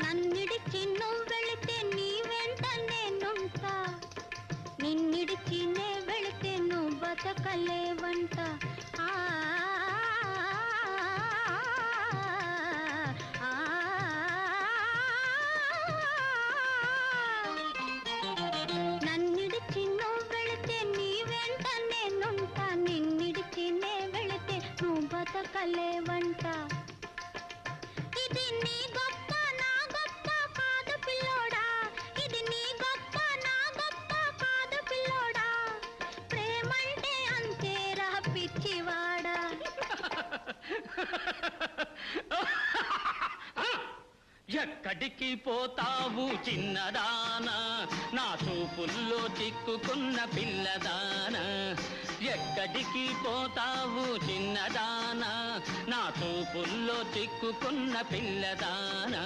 నన్నిడిచి నువ్వెళితే నీ వెంట నేనుంటా, నిన్నిడిచి నే వెళితే నువ్వు బతకలేవంట. నన్నిడిచి నువ్వు వెళితే నీ వెంట నేనుంటా, నిన్నిడిచి నే వెళితే నువ్వు బతకలేవంట. ఇది నీ గొప్ప నా గొప్ప కాదు పిల్లోడా, ఇది నీ గొప్ప నా గొప్ప కాదు పిల్లోడా, ప్రేమంటే అంతేరా పిచ్చివాడా. ఎక్కడికి పోతావు చిన్నదానా, నా చూపుల్లో చిక్కుకున్న పిల్లదానా. ఎక్కడికి పోతావు చిన్నదానా, నా చూపుల్లో చిక్కుకున్న పిల్లదానా.